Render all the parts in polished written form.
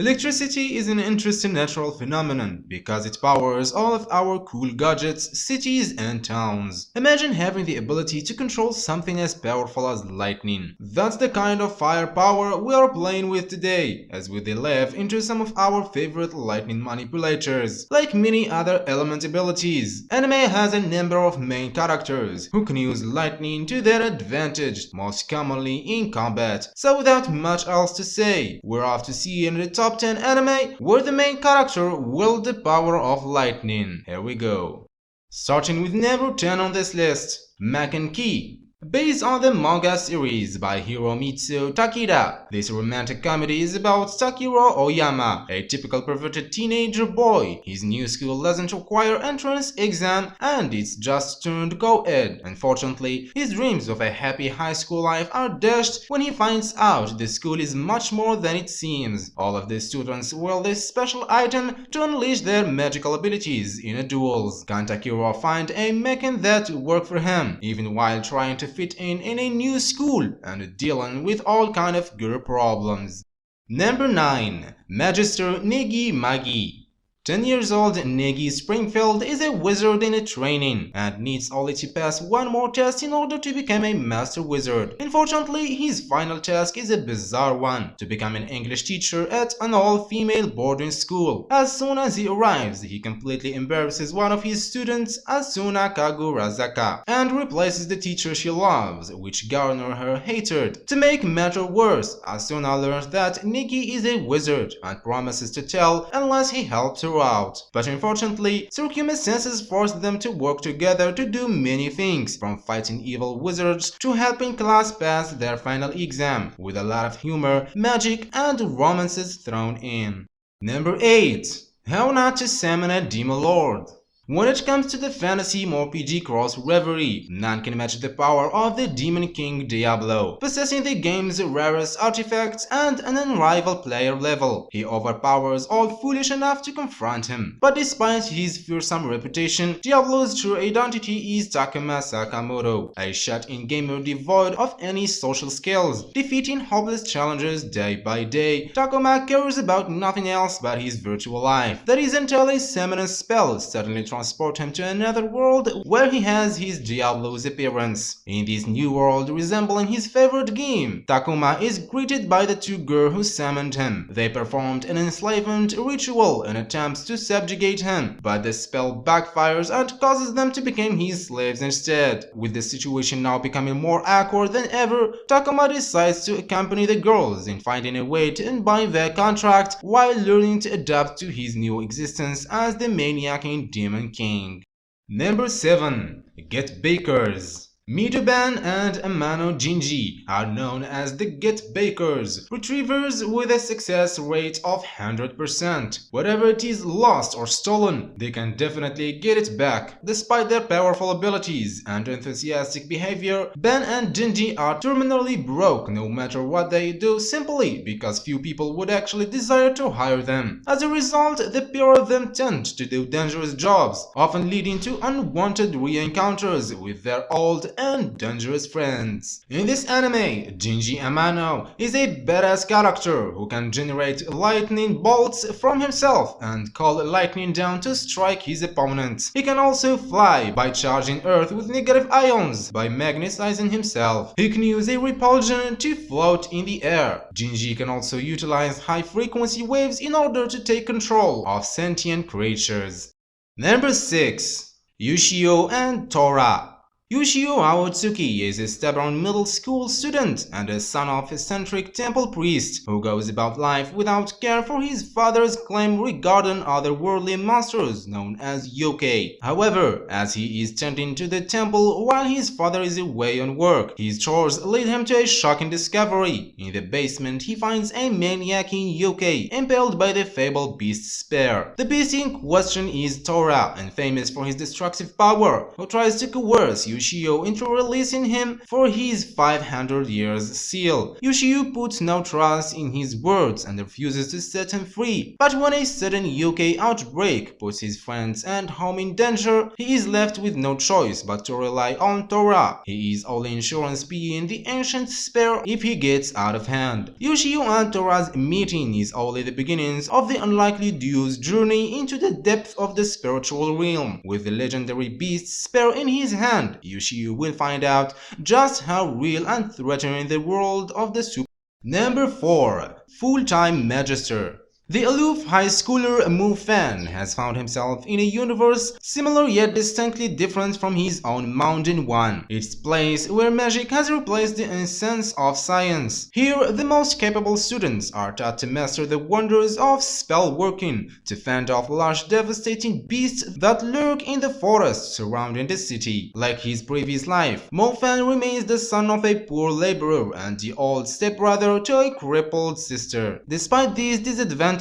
Electricity is an interesting natural phenomenon because it powers all of our cool gadgets, cities, and towns. Imagine having the ability to control something as powerful as lightning. That's the kind of firepower we are playing with today, as we delve into some of our favorite lightning manipulators. Like many other element abilities, anime has a number of main characters who can use lightning to their advantage, most commonly in combat. So without much else to say, we're off to see in the top 10 anime where the main character wields the power of lightning. Here we go. Starting with number 10 on this list, Maken-Ki. Based on the manga series by Hiromitsu Takeda, this romantic comedy is about Takiro Oyama, a typical perverted teenager boy. His new school doesn't require entrance exam and it's just turned co-ed. Unfortunately, his dreams of a happy high school life are dashed when he finds out the school is much more than it seems. All of the students wield this special item to unleash their magical abilities in a duels. Can Takiro find a mechan that work for him, even while trying to fit in a new school and dealing with all kind of girl problems. Number 9. Magister Negima. 10 years old Negi Springfield is a wizard in training and needs only to pass one more test in order to become a master wizard. Unfortunately, his final task is a bizarre one: to become an English teacher at an all-female boarding school. As soon as he arrives, he completely embarrasses one of his students, Asuna Kagurazaka, and replaces the teacher she loves, which garners her hatred. To make matters worse, Asuna learns that Negi is a wizard and promises to tell unless he helps her out. But unfortunately, circumstances force them to work together to do many things, from fighting evil wizards to helping class pass their final exam, with a lot of humor, magic, and romances thrown in. Number 8. How Not to Summon a Demon Lord. When it comes to the fantasy RPG cross reverie, none can match the power of the Demon King Diablo, possessing the game's rarest artifacts and an unrivaled player level. He overpowers all foolish enough to confront him. But despite his fearsome reputation, Diablo's true identity is Takuma Sakamoto, a shut-in gamer devoid of any social skills. Defeating hopeless challengers day by day, Takuma cares about nothing else but his virtual life. That is until a summon spell suddenly transport him to another world where he has his Diablo's appearance. In this new world resembling his favorite game, Takuma is greeted by the two girls who summoned him. They performed an enslavement ritual in attempts to subjugate him, but the spell backfires and causes them to become his slaves instead. With the situation now becoming more awkward than ever, Takuma decides to accompany the girls in finding a way to unbind their contract while learning to adapt to his new existence as the maniac Demon King. Number 7. Getbackers. Midoban and Amano Jinji are known as the Getbackers, retrievers with a success rate of 100%. Whatever it is lost or stolen, they can definitely get it back. Despite their powerful abilities and enthusiastic behavior, Ben and Jinji are terminally broke no matter what they do, simply because few people would actually desire to hire them. As a result, the pair of them tend to do dangerous jobs, often leading to unwanted re-encounters with their old and dangerous friends. In this anime, Jinji Amano is a badass character who can generate lightning bolts from himself and call lightning down to strike his opponents. He can also fly by charging Earth with negative ions by magnetizing himself. He can use a repulsion to float in the air. Jinji can also utilize high-frequency waves in order to take control of sentient creatures. Number 6. Ushio and Tora. Ushio Aotsuki is a stubborn middle school student and the son of eccentric temple priest who goes about life without care for his father's claim regarding otherworldly monsters known as yokai. However, as he is tending to the temple while his father is away on work, his chores lead him to a shocking discovery. In the basement, he finds a maniac-ing yokai impaled by the fabled beast's spear. The beast in question is Tora, and famous for his destructive power, who tries to coerce Ushio into releasing him for his 500 years seal. Ushio puts no trust in his words and refuses to set him free, but when a sudden UK outbreak puts his friends and home in danger, he is left with no choice but to rely on Tora. He is only insurance being the ancient spare if he gets out of hand. Ushio and Tora's meeting is only the beginnings of the unlikely duo's journey into the depth of the spiritual realm. With the legendary beast spear in his hand, Ushio will find out just how real and threatening the world of the super. Number 4. Full-time Magister. The aloof high schooler Mu Fan has found himself in a universe similar yet distinctly different from his own mountain one. It's a place where magic has replaced the essence of science. Here, the most capable students are taught to master the wonders of spell working, to fend off large devastating beasts that lurk in the forests surrounding the city. Like his previous life, Mu Fan remains the son of a poor laborer and the old stepbrother to a crippled sister. Despite these disadvantages,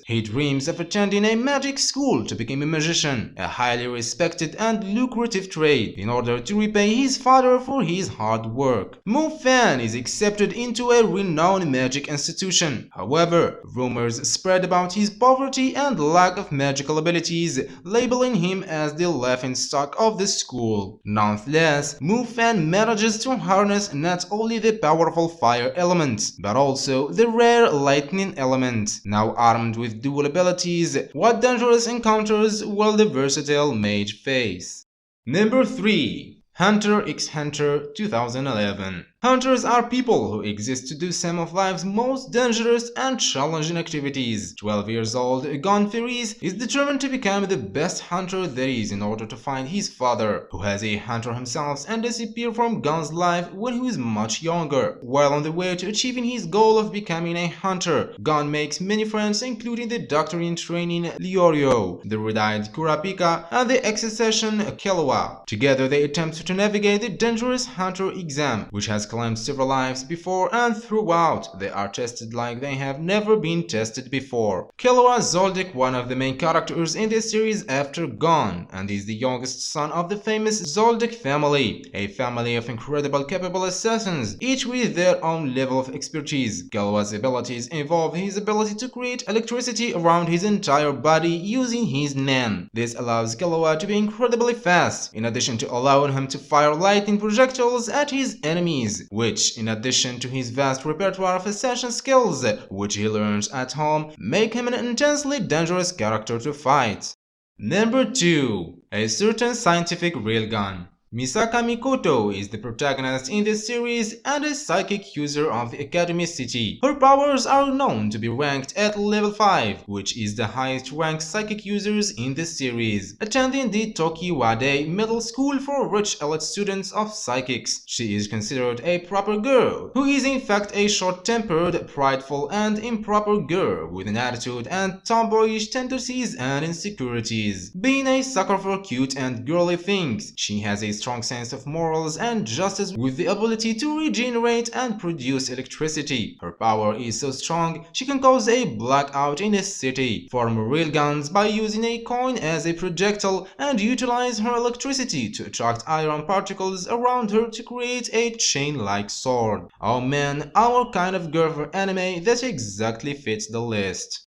he dreams of attending a magic school to become a magician, a highly respected and lucrative trade, in order to repay his father for his hard work. Mu Fan is accepted into a renowned magic institution. However, rumors spread about his poverty and lack of magical abilities, labeling him as the laughingstock of the school. Nonetheless, Mu Fan manages to harness not only the powerful fire element, but also the rare lightning element. Now armed with dual abilities, what dangerous encounters will the versatile mage face? Number 3. Hunter x Hunter 2011. Hunters are people who exist to do some of life's most dangerous and challenging activities. 12 years old Gon Ferris is determined to become the best hunter there is in order to find his father, who has a hunter himself and disappeared from Gon's life when he was much younger. While on the way to achieving his goal of becoming a hunter, Gon makes many friends, including the doctor in training Leorio, the red-eyed Kurapika, and the ex-assassin Killua. Together they attempt to navigate the dangerous hunter exam, which has claimed several lives before, and throughout they are tested like they have never been tested before. Killua Zoldyck, one of the main characters in this series after Gon, and is the youngest son of the famous Zoldyck family, a family of incredible capable assassins, each with their own level of expertise. Killua's abilities involve his ability to create electricity around his entire body using his Nen. This allows Killua to be incredibly fast, in addition to allowing him to fire lightning projectiles at his enemies, which, in addition to his vast repertoire of assassin skills, which he learns at home, make him an intensely dangerous character to fight. Number 2. A certain scientific railgun. Misaka Mikoto is the protagonist in this series and a psychic user of the Academy City. Her powers are known to be ranked at level 5, which is the highest ranked psychic users in the series. Attending the Tokiwade Middle School for rich elite students of psychics, she is considered a proper girl, who is in fact a short-tempered, prideful and improper girl with an attitude and tomboyish tendencies and insecurities. Being a sucker for cute and girly things, she has a strong sense of morals and justice with the ability to regenerate and produce electricity. Her power is so strong she can cause a blackout in a city, form railguns by using a coin as a projectile, and utilize her electricity to attract iron particles around her to create a chain-like sword. Oh man, our kind of girl for anime that exactly fits the list.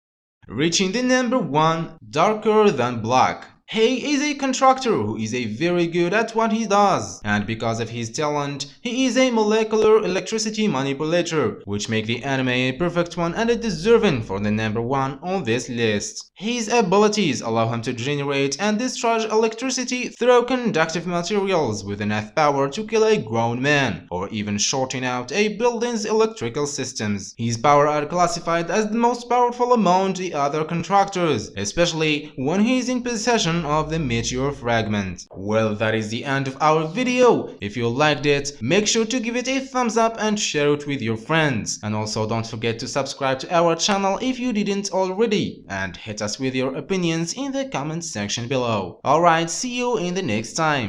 Reaching the number 1, Darker Than Black. He is a contractor who is very good at what he does, and because of his talent, he is a molecular electricity manipulator, which make the anime a perfect one and a deserving for the number 1 on this list. His abilities allow him to generate and discharge electricity through conductive materials with enough power to kill a grown man, or even shorten out a building's electrical systems. His powers are classified as the most powerful among the other contractors, especially when he is in possession of the meteor fragment. Well, that is the end of our video. If you liked it, make sure to give it a thumbs up and share it with your friends. And also don't forget to subscribe to our channel if you didn't already, and hit us with your opinions in the comment section below. Alright, see you in the next time.